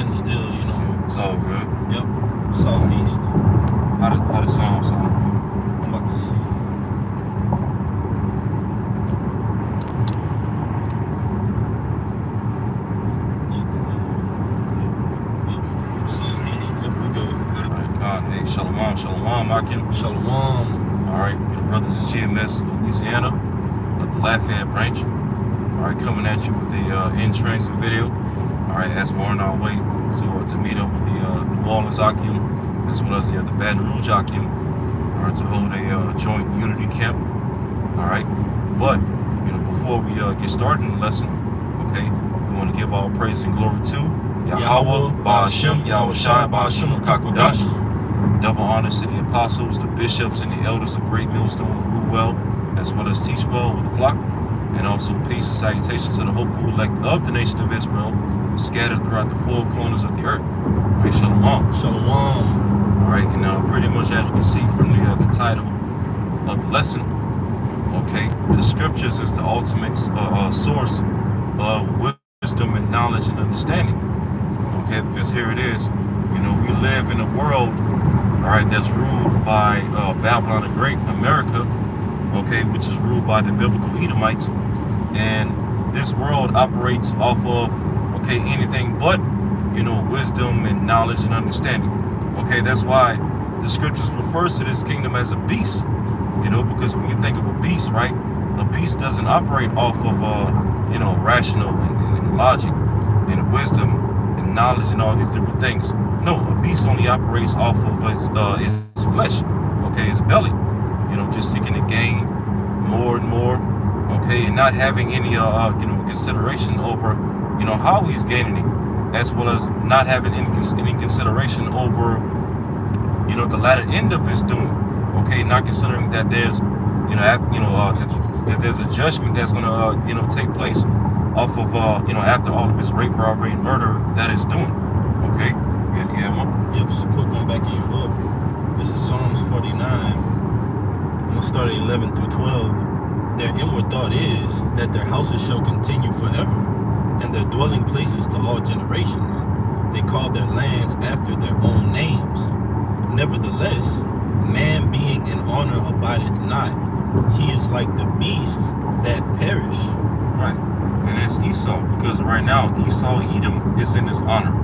tent still, you know. It's all good. Yep. Southeast. How the sound sound? I'm about to see. Southeast. Yep, we good. Alright, God. Hey, Shalom, Shalom, Akim. Shalom. Alright, we the brothers of GMS Louisiana of the Lafayette branch. Alright, coming at you with the in transit video. Alright, as we're on our way to meet up with the New Orleans Akim, as well as the Baton Rouge Akim, alright, to hold a joint unity camp. Alright, but you know, before we get started in the lesson, okay, we want to give all praise and glory to Yahweh, Ba'ashem, Yahweh Shai, Ba'ashem, Kakodash. Double honors to the apostles, the bishops, and the elders of Great Millstone who rule well, as well as teach well with the flock. And also peace and salutations to the hopeful elect of the nation of Israel, scattered throughout the four corners of the earth. All right, Shalom. Shalom. All right, and pretty much as you can see from the title of the lesson, okay, the scriptures is the ultimate source of wisdom and knowledge and understanding. Okay, because here it is, you know, we live in a world, all right, that's ruled by Babylon the Great, America, okay, which is ruled by the biblical Edomites, and this world operates off of, okay, anything but, you know, wisdom and knowledge and understanding. Okay, that's why the scriptures refers to this kingdom as a beast, you know, because when you think of a beast, right, a beast doesn't operate off of, you know, rational and logic and wisdom and knowledge and all these different things. No, a beast only operates off of its flesh, okay, its belly, you know, just seeking to gain more and more, okay, and not having any, you know, consideration over, you know, how he's gaining it, as well as not having any consideration over, you know, the latter end of his doing, okay, not considering that there's, you know, that there's a judgment that's going to, you know, take place off of, you know, after all of his rape, robbery, and murder that is doing, okay? Yeah, man. Yep, so quick one back in your book. This is Psalms 49. I'm going to start at 11 through 12. Their inward thought is that their houses shall continue forever, and their dwelling places to all generations. They call their lands after their own names. Nevertheless, man being in honor abideth not. He is like the beasts that perish. Right. And it's Esau, because right now Esau, Edom, is in his honor.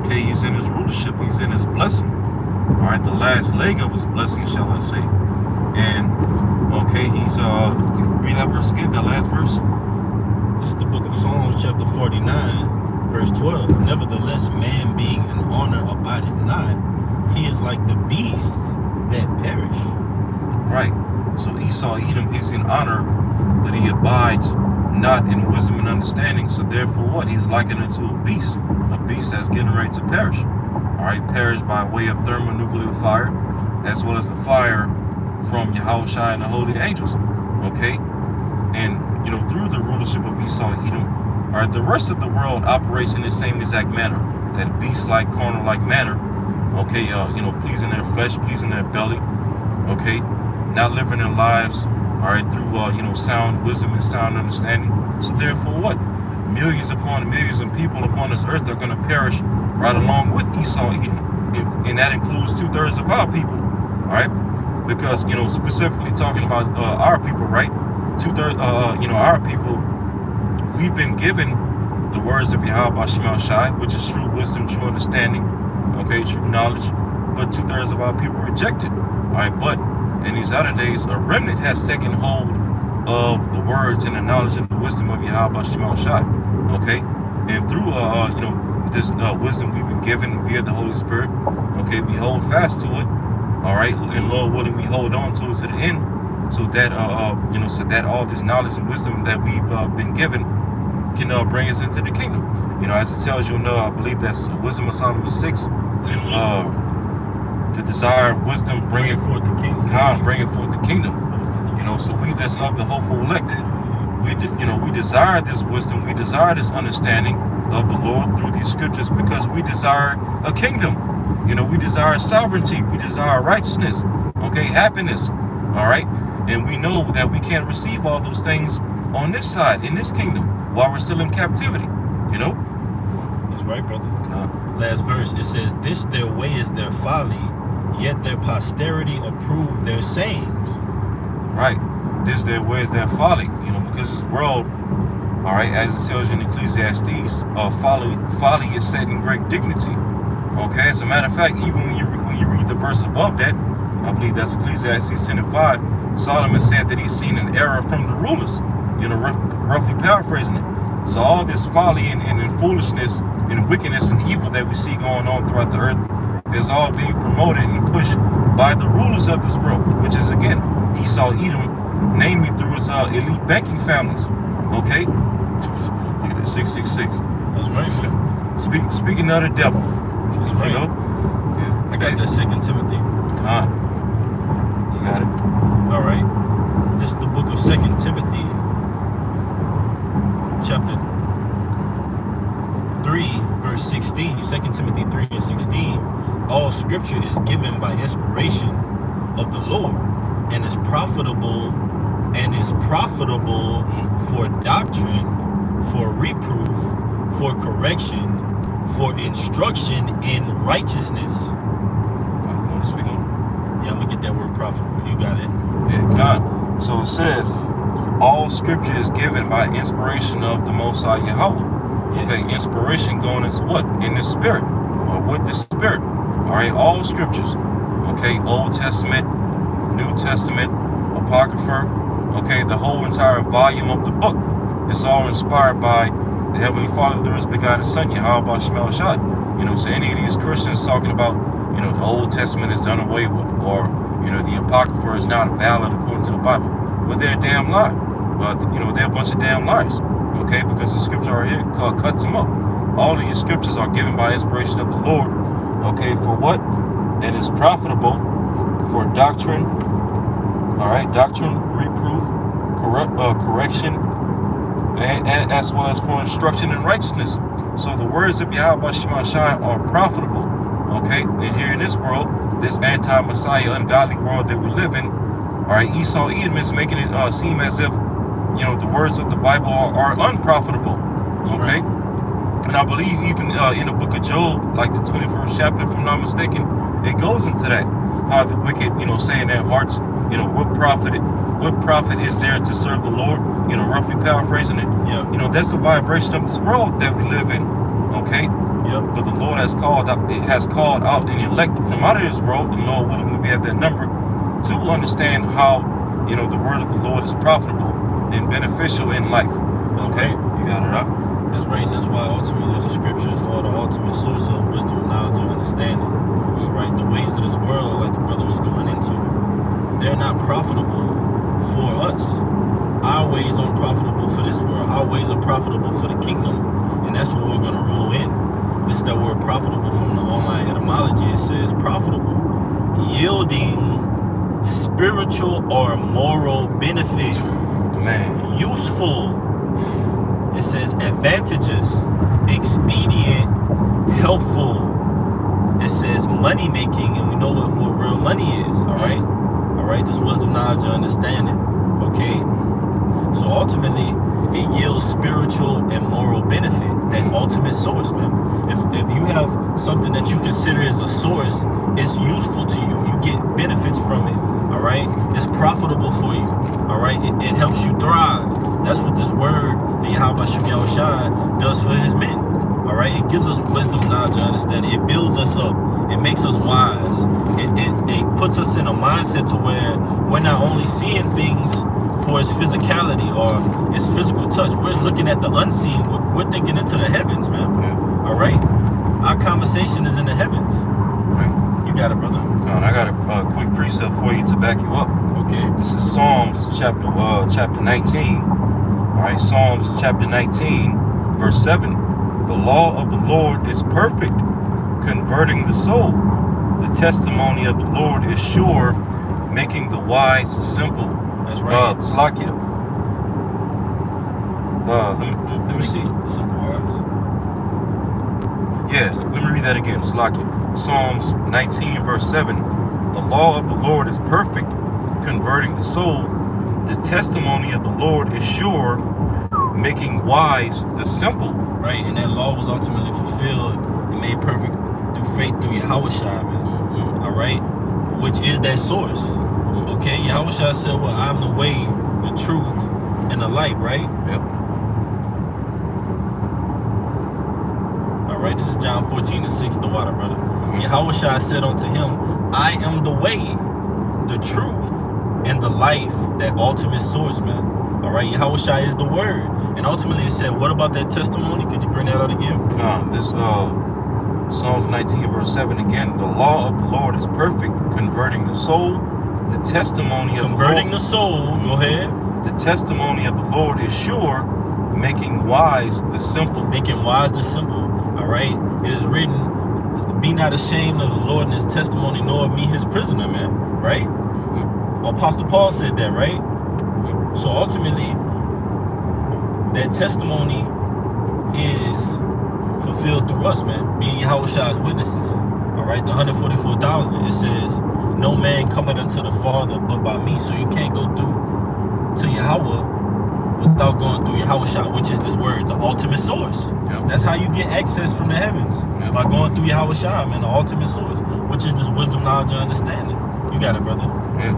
Okay, he's in his rulership, he's in his blessing. All right, the last leg of his blessing, shall I say. And, okay, he's, read that verse again, that last verse. This is the book of Psalms, chapter 49, verse 12. Nevertheless, man being in honor abideth not. He is like the beasts that perish. Right. So Esau, Edom, is in honor, that he abides not in wisdom and understanding. So therefore what? He's likened unto a beast that's getting ready to perish. All right, perish by way of thermonuclear fire, as well as the fire from Yahushua and the holy angels. Okay, and you know, through the rulership of Esau and Edom, all right, the rest of the world operates in the same exact manner, that beast-like, carnal-like manner. Okay, you know, pleasing their flesh, pleasing their belly. Okay, not living their lives, all right, through you know, sound wisdom and sound understanding. So therefore what? Millions upon millions of people upon this earth are going to perish right along with Esau and Edom, and that includes 2/3 of our people, all right? Because, you know, specifically talking about our people, right? 2/3, you know, our people, we've been given the words of Yahweh Shema Shai, which is true wisdom, true understanding, okay, true knowledge, but 2/3 of our people reject it, all right? But in these other days, a remnant has taken hold of the words and the knowledge and the wisdom of Yahweh Shema Shai, okay? And through, you know, this wisdom we've been given via the Holy Spirit, okay, we hold fast to it, all right? And Lord willing, we hold on to it to the end, so that, you know, so that all this knowledge and wisdom that we've been given can bring us into the kingdom. You know, as it tells you, I believe that's Wisdom of Solomon 6, and the desire of wisdom bringing forth the kingdom. God bringing forth the kingdom. You know, so we that's of the hopeful elect, we just, you know, we desire this wisdom, we desire this understanding of the Lord through these scriptures, because we desire a kingdom. You know, we desire sovereignty, we desire righteousness, okay, happiness, all right? And we know that we can't receive all those things on this side, in this kingdom, while we're still in captivity, you know? That's right, brother. Con. Last verse, it says, "This their way is their folly, yet their posterity approve their sayings." Right. This their way is their folly. You know, because this world, all right, as it tells you in Ecclesiastes, folly is set in great dignity. Okay. As a matter of fact, even when you read the verse above that, I believe that's Ecclesiastes 10:5. Solomon said that he's seen an error from the rulers. You know, roughly paraphrasing it. So all this folly and foolishness and wickedness and evil that we see going on throughout the earth is all being promoted and pushed by the rulers of this world, which is again Esau, Edom, namely through his elite banking families. Okay, look at that 666. That's right, man. Speaking of the devil, That's right. you know. Yeah, I got that 2 Timothy. Con. You got it. All right. This is the book of 2 Timothy, chapter 3, verse 16. 2 Timothy 3 and 16. All scripture is given by inspiration of the Lord and is profitable for doctrine, for reproof, for correction, for instruction in righteousness. You want to speak on? Yeah, I'm gonna get that word profitable. You got it. Yeah, God. So it says, all scripture is given by inspiration of the Most High Yahweh. Yes. Okay, inspiration going into what? In the spirit, or with the spirit. All right, all scriptures. Okay, Old Testament, New Testament, Apocrypha. Okay, the whole entire volume of the book. It's all inspired by the Heavenly Father, through His begotten Son, Yahweh Shemel Shad. You know, so any of these Christians talking about, you know, the Old Testament is done away with, or, you know, the Apocrypha is not valid according to the Bible. Well, they're a damn lie. You know, they're a bunch of damn liars. Okay, because the scripture right here cuts them up. All of these scriptures are given by inspiration of the Lord. Okay, for what? And it's profitable for doctrine. All right, doctrine, reproof, correction, and as well as for instruction in righteousness. So the words of Yahweh Shema Shai are profitable. Okay, and here in this world, this anti-Messiah, ungodly world that we live in, all right, Esau, Edom is making it seem as if, you know, the words of the Bible are unprofitable. Okay, and I believe even in the book of Job, like the 21st chapter, if I'm not mistaken, it goes into that, how the wicked, you know, saying their hearts, you know, what profit is there to serve the Lord? You know, roughly paraphrasing it. Yeah. You know, that's the vibration of this world that we live in. Okay. Yep. But the Lord has called out and elected from out of this world, and Lord willing, we have that number to understand how, you know, the word of the Lord is profitable and beneficial in life. Okay, you got it up. That's right, and that's why ultimately the scriptures are the ultimate source of wisdom, knowledge, and understanding. Right, the ways of this world, like the brother was going into, they're not profitable for us. Our ways aren't profitable for this world. Our ways are profitable for the kingdom, and that's what we're going to rule in. This is that word profitable from the online etymology. It says profitable, yielding spiritual or moral benefit. Man. Useful. It says advantageous, expedient, helpful. It says money making, and we know what real money is. All right. This wisdom, knowledge, and understanding. Okay. So ultimately, it yields spiritual and moral benefit. That ultimate source, man. If you have something that you consider as a source, it's useful to you. You get benefits from it. All right. It's profitable for you. All right. It helps you thrive. That's what this word, the Yahweh Shemel Shai, does for His men. All right. It gives us wisdom, knowledge, and understanding. It builds us up. It makes us wise. It puts us in a mindset to where we're not only seeing things for its physicality or its physical touch. We're looking at the unseen. We're thinking into the heavens, man. Yeah. All right. Our conversation is in the heavens. Right. You got it, brother. I got a quick precept for you to back you up. Okay. This is Psalms chapter 19. All right, Psalms chapter 19, verse 7. The law of the Lord is perfect, converting the soul. The testimony of the Lord is sure, making the wise simple. That's right. Slakia. Let me see. Simple words. Yeah, let me read that again. Slakia. Psalms 19, verse 7. The law of the Lord is perfect, converting the soul. The testimony of the Lord is sure, making wise the simple. right? And that law was ultimately fulfilled and made perfect through faith through Yahushua, man. All right, which is that source. Okay, Yahushua said, "Well, I'm the way, the truth, and the light." Right? Yep. All right. This is John 14:6, the water, brother. Yahushua said unto him, "I am the way, the truth, and the life." That ultimate source, man. All right. Yahushua is the word, and ultimately it said, "What about that testimony?" Could you bring that out again? This Psalms 19 verse 7 again. The law of the Lord is perfect, converting the soul. The testimony of Converting the soul. Go ahead. The testimony of the Lord is sure, making wise the simple. Making wise the simple. All right. It is written, "Be not ashamed of the Lord and his testimony, nor of me his prisoner," man. Right? Apostle Paul said that, right? So ultimately, that testimony is fulfilled through us, man. Being Yahushua's witnesses. All right. The 144,000. It says, "No man cometh unto the Father but by me." So you can't go through to Yahweh without going through Yahushua, which is this word, the ultimate source. Yep. That's how you get access from the heavens. Yep. By going through Yahushua, man, the ultimate source, which is this wisdom, knowledge, and understanding. You got it, brother. Yeah.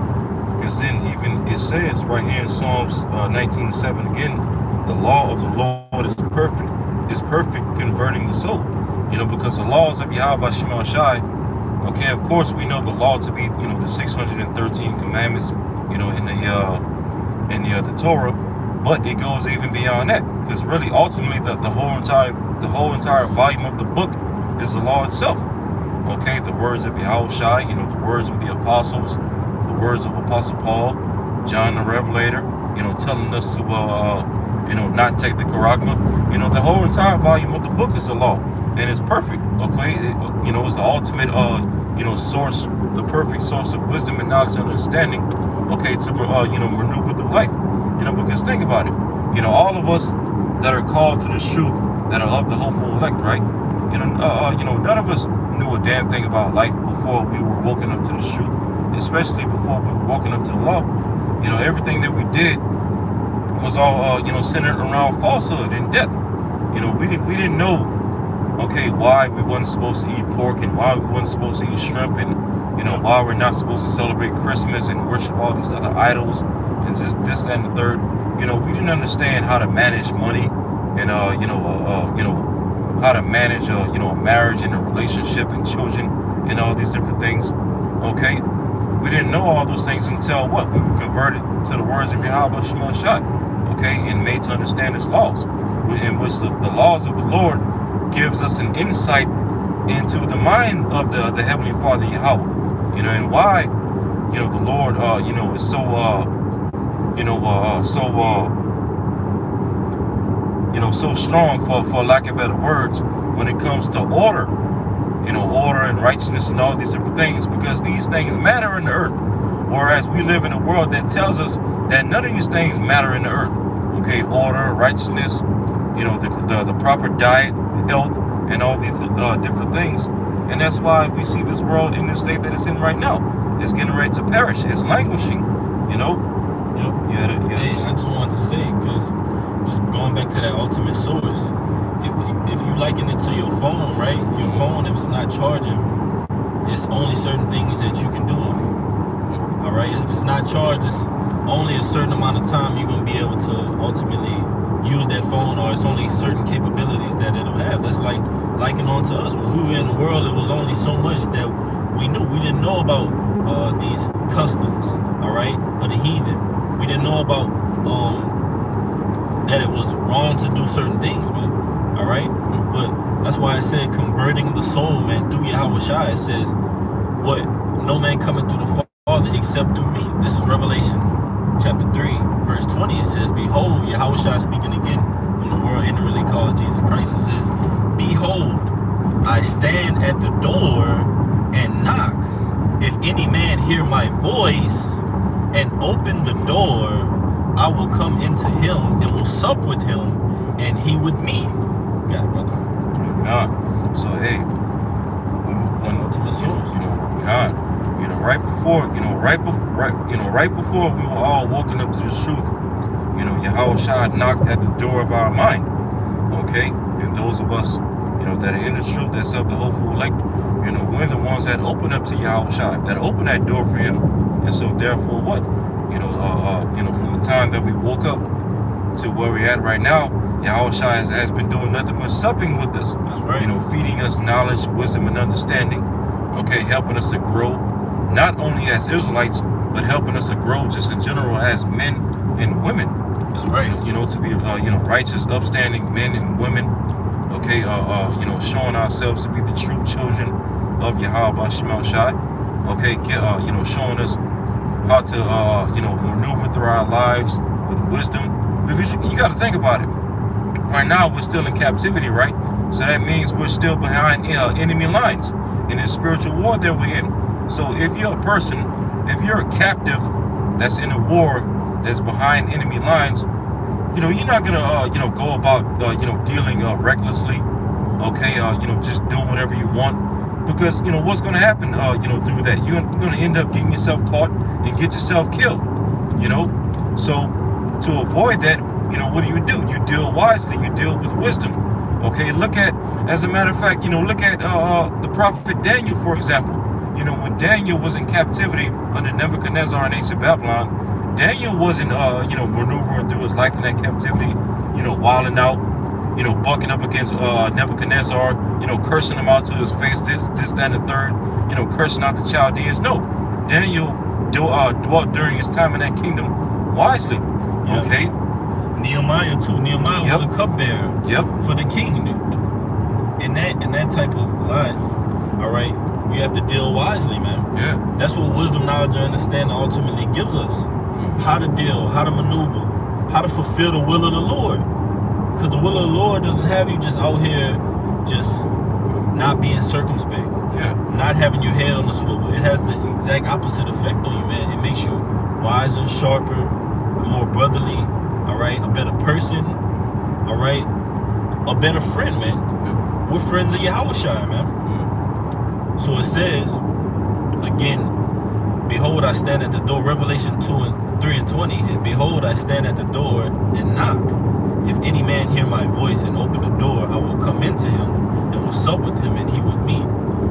Because then even it says right here in Psalms 19:7 again, the law of the Lord is perfect, converting the soul. Because the laws of Yahweh Shema Shai, okay, of course we know the law to be, the 613 commandments, in the Torah, but it goes even beyond that. Because really, ultimately, the whole entire volume of the book is the law itself. Okay, the words of Yahushua, the words of the apostles, the words of Apostle Paul, John the Revelator, telling us to, not take the charagma. The whole entire volume of the book is the law, and it's perfect. Okay, it's the ultimate, source, the perfect source of wisdom and knowledge and understanding. Okay, to maneuver through life. Because think about it. All of us that are called to the truth, that are of the hopeful elect, right? None of us knew a damn thing about life before we were woken up to the truth, especially before we were woken up to the law. Everything that we did was all, centered around falsehood and death. We didn't know, okay, why we wasn't supposed to eat pork and why we wasn't supposed to eat shrimp and, why we're not supposed to celebrate Christmas and worship all these other idols and just this, that, and the third. We didn't understand how to manage money and, how to manage, a marriage and a relationship and children and all these different things. Okay, we didn't know all those things until what? We were converted to the words of Yahweh Shema Shai, okay, and made to understand His laws, in which the laws of the Lord gives us an insight into the mind of the Heavenly Father Yahweh, and why, the Lord, is so, so strong, for lack of better words, when it comes to order, order and righteousness and all these different things, because these things matter in the earth. Whereas we live in a world that tells us that none of these things matter in the earth. Okay, order, righteousness, the proper diet, health, and all these different things. And that's why we see this world in the state that it's in right now. It's getting ready to perish. It's languishing, Yep. Hey, I just wanted to say, because just going back to that ultimate source, if you liken it to your phone, right? Your phone, if it's not charging, it's only certain things that you can do on it. All right? If it's not charged, it's only a certain amount of time you're going to be able to ultimately use that phone, or it's only certain capabilities that it'll have. That's liking on to us. When we were in the world, it was only so much that we knew. We didn't know about these customs, all right, of the heathen. We didn't know about that it was wrong to do certain things, man. All right? But that's why I said converting the soul, man, through Yahushua. It says, what? No man coming through the Father except through me. This is Revelation chapter 3, verse 20. It says, behold, Yahushua speaking again, when the world ignorantly calls Jesus Christ. It says, behold, I stand at the door and knock. If any man hear my voice and open the door, I will come into him and will sup with him, and he with me. You got it, brother. So hey, when ultimate source, right before we were all woken up to the truth, Yahushua knocked at the door of our mind. Okay, And those of us, that are in the truth, that's of the hopeful elect, we're the ones that open up to Yahweh Shai, that open that door for him. And so therefore what? From the time that we woke up to where we're at right now, Yahweh Shai has been doing nothing but supping with us. That's right. Feeding us knowledge, wisdom, and understanding. Okay, helping us to grow, not only as Israelites, but helping us to grow just in general as men and women. That's right. To be righteous, upstanding men and women. Okay, showing ourselves to be the true children of Yahweh Shemel Shai. Okay, showing us how to maneuver through our lives with wisdom, because you got to think about it. Right now we're still in captivity, right? So that means we're still behind enemy lines in this spiritual war that we're in. So if you're a person, if you're a captive that's in a war that's behind enemy lines, you're not gonna go about dealing recklessly, okay, just doing whatever you want, because what's gonna happen through that, you're gonna end up getting yourself caught and get yourself killed. So to avoid that, what do? You deal wisely, you deal with wisdom. Okay, as a matter of fact, look at the prophet Daniel, for example. When Daniel was in captivity under Nebuchadnezzar in ancient Babylon, Daniel wasn't, maneuvering through his life in that captivity, wilding out, bucking up against Nebuchadnezzar, cursing him out to his face, this, that, and the third, cursing out the Chaldeans. No, Daniel dwelt during his time in that kingdom wisely. Yep. Okay. Nehemiah too. Nehemiah was a cupbearer. Yep. For the king. In that type of life, all right, you have to deal wisely, man. Yeah. That's what wisdom, knowledge, and understanding ultimately gives us. How to deal, how to maneuver, how to fulfill the will of the Lord. Because the will of the Lord doesn't have you just out here just not being circumspect. Yeah. Not having your head on the swivel. It has the exact opposite effect on you, man. It makes you wiser, sharper, more brotherly, all right, a better person, all right, a better friend, man. Yeah. We're friends of Yahweh Shai, man. Yeah. So it says, again, behold, I stand at the door, Revelation 2:3-20, and behold, I stand at the door and knock. If any man hear my voice and open the door, I will come into him and will sup with him and he with me.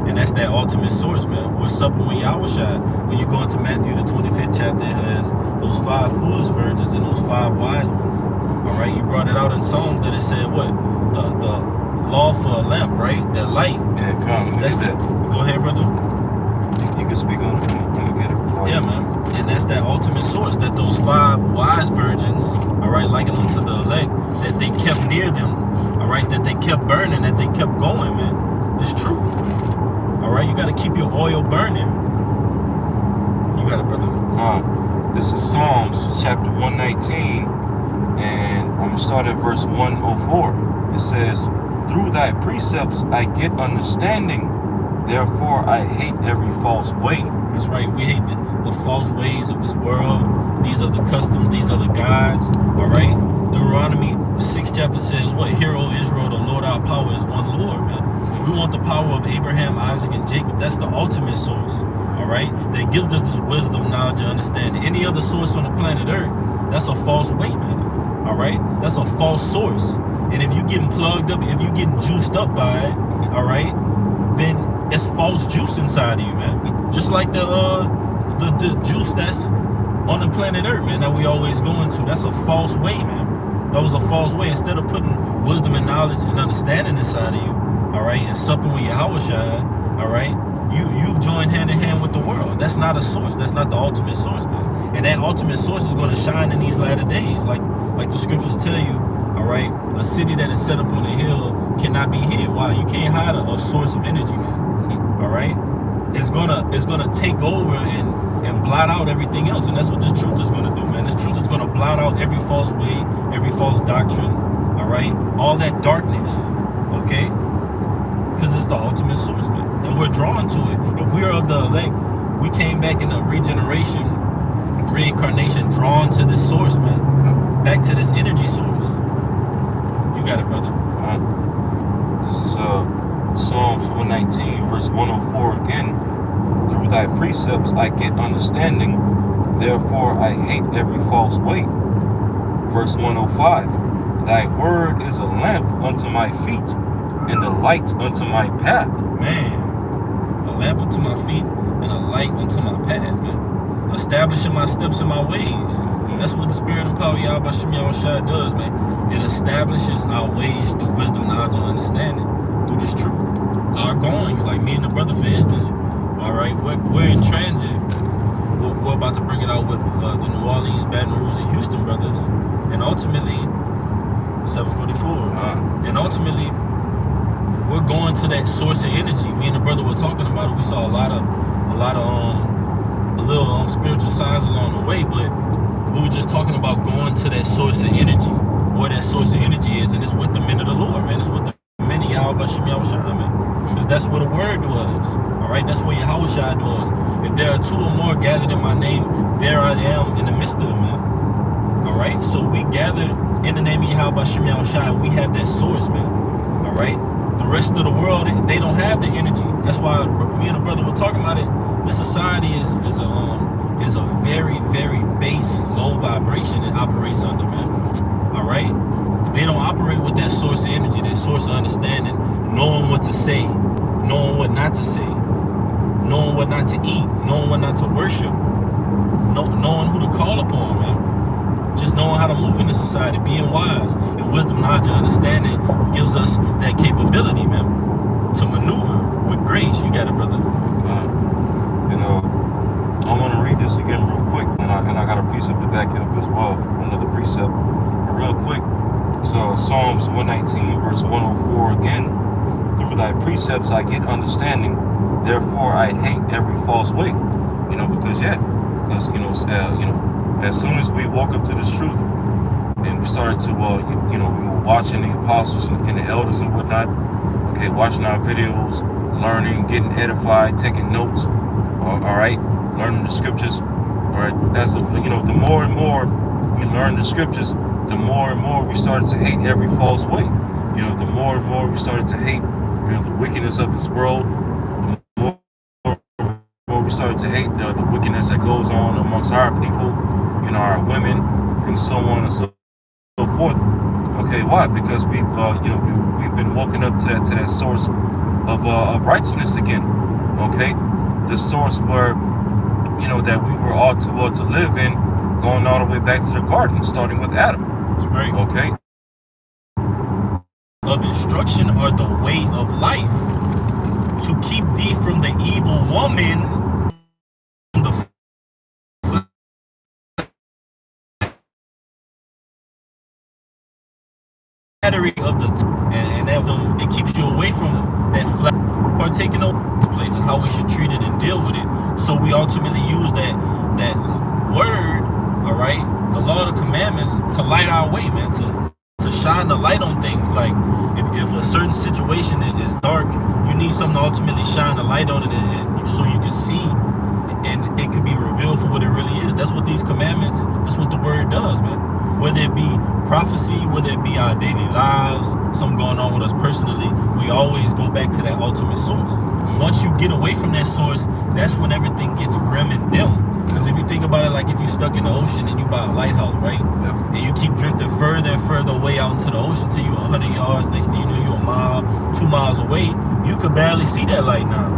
And that's that ultimate source, man. We're supping with Yahweh Shai. When you go into Matthew, the 25th chapter, it has those 5 foolish virgins and those 5 wise ones. All right, you brought it out in Psalms that it said what? The law for a lamp, right? That light. Yeah, come on. That's that. Go ahead, brother. You can speak on it. I'm gonna get it. Yeah, man. And that's that ultimate source, that those 5 wise virgins, all right, likened unto the elect, that they kept near them, all right, that they kept burning, that they kept going, man. It's true. All right, you got to keep your oil burning. You got it, brother. This is Psalms chapter 119, and I'm going to start at verse 104. It says, through thy precepts I get understanding, therefore I hate every false way. That's right. We hate the false ways of this world. These are the customs. These are the gods. All right. Deuteronomy, the 6th chapter says, what? Hear, O Israel, the Lord our power is one Lord, man. We want the power of Abraham, Isaac, and Jacob. That's the ultimate source. All right. That gives us this wisdom, knowledge, and understanding. Any other source on the planet Earth, that's a false way, man. All right. That's a false source. And if you're getting plugged up, if you're getting juiced up by it, all right, then it's false juice inside of you, man. Just like the juice that's on the planet Earth, man, that we always go into. That's a false way, man. That was a false way. Instead of putting wisdom and knowledge and understanding inside of you, all right, and supping with Yahweh Shai, all right, you've joined hand in hand with the world. That's not a source. That's not the ultimate source, man. And that ultimate source is going to shine in these latter days, like the scriptures tell you. All right, a city that is set up on a hill cannot be hid. Why? You can't hide a source of energy, man. All right, it's gonna take over and blot out everything else, and that's what this truth is gonna do, man. This truth is gonna blot out every false way, every false doctrine. All right, all that darkness. Okay, because it's the ultimate source, man, and we're drawn to it, and we're of the elect. We came back in a regeneration, reincarnation, drawn to this source, man. Back to this energy source. You got it, brother. This is Psalms 119, verse 104 again. Through thy precepts I get understanding, therefore I hate every false way. Verse 105. Thy word is a lamp unto my feet and a light unto my path. Man, a lamp unto my feet and a light unto my path, man. Establishing my steps and my ways. That's what the Spirit and power of Yahweh Shem Yahushua does, man. It establishes our ways through wisdom, knowledge, and understanding, through this truth. Our goings, like me and the brother, for instance, all right, we're in transit. We're about to bring it out with the New Orleans, Baton Rouge, and Houston brothers, and ultimately 744. And ultimately, we're going to that source of energy. Me and the brother were talking about it. We saw a little spiritual signs along the way, but we were just talking about going to that source of energy, where that source of energy is, and it's with the men of the Lord, man. It's with the men of Yahweh Shem Yahushua, man. Because that's where the word was. All right, that's where Yahushua was. If there are two or more gathered in my name, there I am in the midst of them, man. All right, so we gathered in the name of Yahweh Shem Yahushua, and we have that source, man. All right, the rest of the world, they don't have the energy. That's why me and the brother were talking about it. This society is a very, very base, low vibration it operates under, man. All right, they don't operate with that source of energy, that source of understanding, knowing what to say, knowing what not to say, knowing what not to eat, knowing what not to worship, knowing who to call upon, man. Just knowing how to move in the society, being wise, and wisdom, knowledge, and understanding gives us that capability, man, to maneuver with grace. You got it, brother. I want to read this again real quick, and I got a precept to back it up as well, another precept, but real quick. So Psalms 119, verse 104 again. Through thy precepts I get understanding, therefore I hate every false way. Because as soon as we woke up to this truth, and we started to, we were watching the apostles and the elders and whatnot, okay, watching our videos, learning, getting edified, taking notes, all right, learning the scriptures, all right. As the more and more we learn the scriptures, the more and more we started to hate every false way. The more and more we started to hate, the wickedness of this world. The more we started to hate the wickedness that goes on amongst our people, our women, and so on and so forth. Okay, why? Because we've been woken up to that source of righteousness again. Okay, the source where that we were all to live in, going all the way back to the garden, starting with Adam. That's right. Okay. Of instruction or the way of life, to keep thee from the evil woman, the flattery of the and it keeps you away from that flat partaking of place and how we should treat it and deal with it. So we ultimately use that word, all right, the law of the commandments, to light our way, man, to shine the light on things. Like if a certain situation is dark, you need something to ultimately shine the light on it, and so you can see, and it can be revealed for what it really is. That's what these commandments, that's what the word does, man. Whether it be prophecy, whether it be our daily lives, something going on with us personally, we always go back to that ultimate source. Once you get away from that source, that's when everything gets grim and dim. Because if you think about it, like if you're stuck in the ocean and you buy a lighthouse, right? Yep. And you keep drifting further and further away out into the ocean till you're 100 yards. Next thing you know, you're a mile, 2 miles away. You could barely see that light now.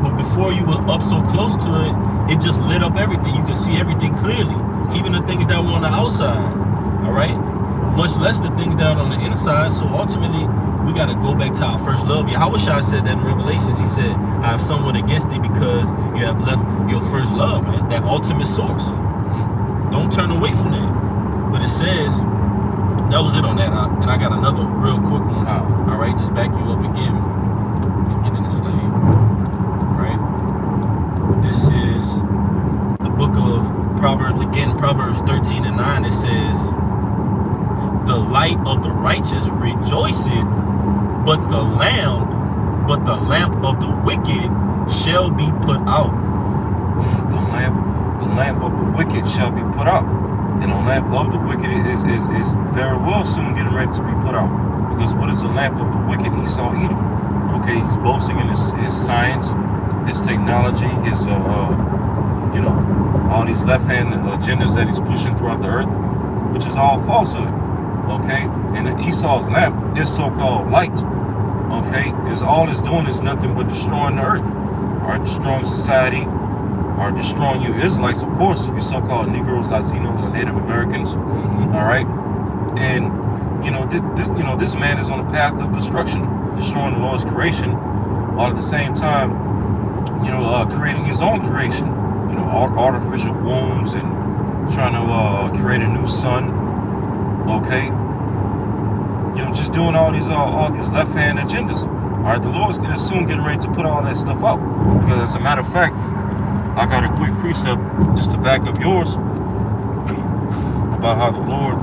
But before you were up so close to it, it just lit up everything. You could see everything clearly, even the things that were on the outside. All right, much less the things down on the inside. So ultimately, we got to go back to our first love. Yahushua said that in Revelations. He said, I have somewhat against thee because you have left your first love, man, that ultimate source. Don't turn away from that. But it says, that was it on that. And I got another real quick one. All right, just back you up again. Get in the slave. All right, this is the book of Proverbs again, Proverbs 13 and 9. It says, the light of the righteous rejoiceth, but the lamp of the wicked shall be put out. The lamp of the wicked shall be put out. And the lamp of the wicked is very well soon getting ready to be put out. Because what is the lamp of the wicked? Esau Edom. Okay, he's boasting in his science, his technology, his all these left-hand agendas that he's pushing throughout the earth, which is all falsehood. okay? And Esau's lamp, his so-called light, okay, is all it's doing is nothing but destroying the earth, all right, destroying society, or destroying you Israelites, of course, you so-called Negroes, Latinos, or Native Americans, all right? And this man is on a path of destruction, destroying the Lord's creation, while at the same time, creating his own creation, artificial wombs and trying to create a new sun, okay? Just doing all these left-hand agendas. All right, the Lord's soon getting ready to put all that stuff out, because as a matter of fact, I got a quick precept just to back up yours about how the Lord,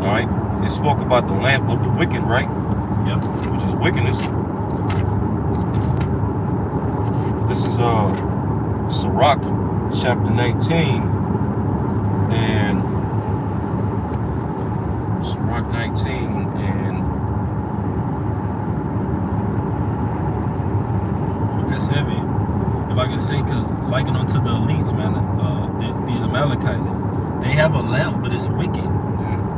all right, it spoke about the lamp of the wicked, right? Yep. Which is wickedness. This is Sirach chapter 19, and Sirach 19 and that's heavy. If I can say, because liken unto the elites, man, these Amalekites, they have a lamp, but it's wicked.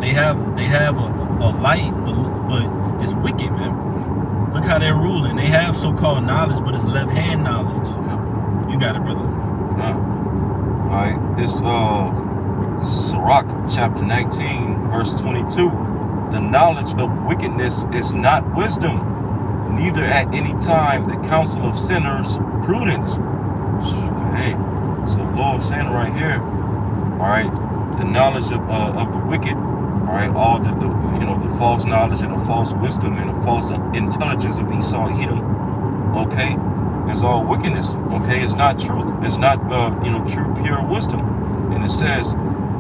yeah. They have a light, but it's wicked, man. Look how they're ruling. They have so-called knowledge, but it's left-hand knowledge. Yeah. You got it, brother. All right, this is Sirach chapter 19, verse 22. The knowledge of wickedness is not wisdom, neither at any time the counsel of sinners prudence. Hey, so the Lord saying right here, all right, the knowledge of the wicked, all right, all the false knowledge and the false wisdom and the false intelligence of Esau, Edom, okay, is all wickedness. Okay, it's not truth. It's not true pure wisdom. And it says,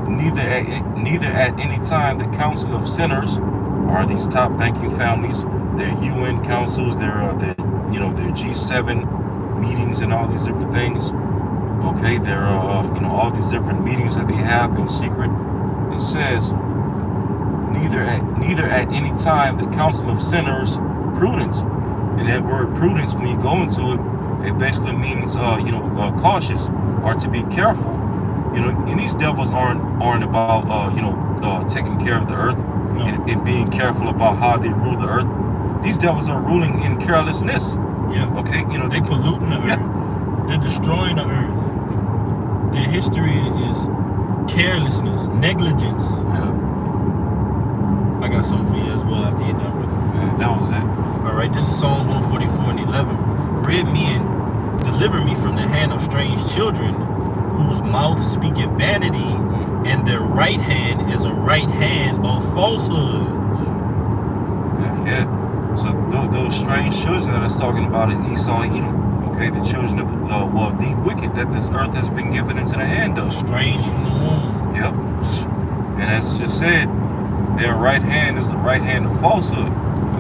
neither at any time the counsel of sinners, are these top banking families, their UN councils, their G7 meetings and all these different things. Okay, there are all these different meetings that they have in secret. It says, neither at any time the counsel of sinners prudence. And that word prudence, when you go into it, it basically means cautious, or to be careful. And these devils aren't about taking care of the earth and being careful about how they rule the earth. These devils are ruling in carelessness. Yeah. Okay. They polluting the earth. Yeah. They're destroying the earth. Their history is carelessness, negligence. Yeah. I got something for you as well after you're done, brother. Yeah, that was it. All right, this is Psalms 144 and 11. Rid me and deliver me from the hand of strange children, whose mouth speaketh vanity, and their right hand is a right hand of falsehood. Yeah. So those strange children that it's talking about is Esau and Edom. Okay, the children of the wicked that this earth has been given into the hand of. Strange from the womb. Yep. And as I just said, their right hand is the right hand of falsehood.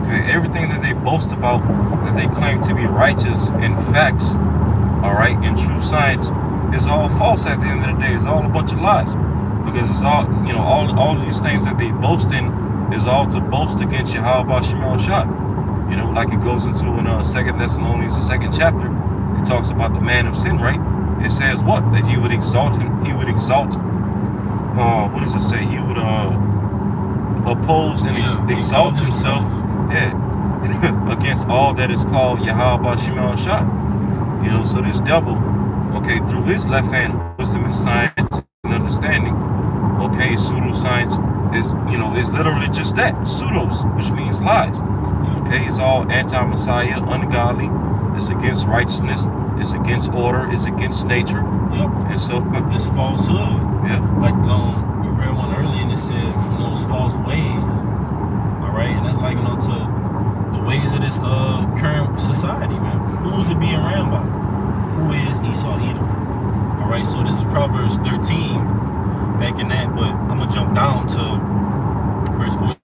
Okay, everything that they boast about, that they claim to be righteous in facts, all right, in true science, is all false at the end of the day. It's all a bunch of lies. Because it's all, all of these things that they boast in is all to boast against Yahweh Shemel Shah. Like it goes into in 2 Thessalonians, the 2nd chapter. It talks about the man of sin, right? It says what? That he would exalt him. He would exalt, what does it say? He would oppose and exalt himself. Yeah. Against all that is called Yahweh Shemel Shah. So this devil, okay, through his left hand wisdom and science and understanding, okay, pseudoscience is literally just that, pseudos, which means lies. Okay, it's all anti-Messiah, ungodly. It's against righteousness. It's against order. It's against nature. Yep. And so it's falsehood. Yeah. Like we read one earlier and it said from those false ways. All right, and that's likened to the ways of this current society, man. Who is it being ran by? Who is Esau Edom? All right, so this is Proverbs 13 back in that, but I'm gonna jump down to verse 14.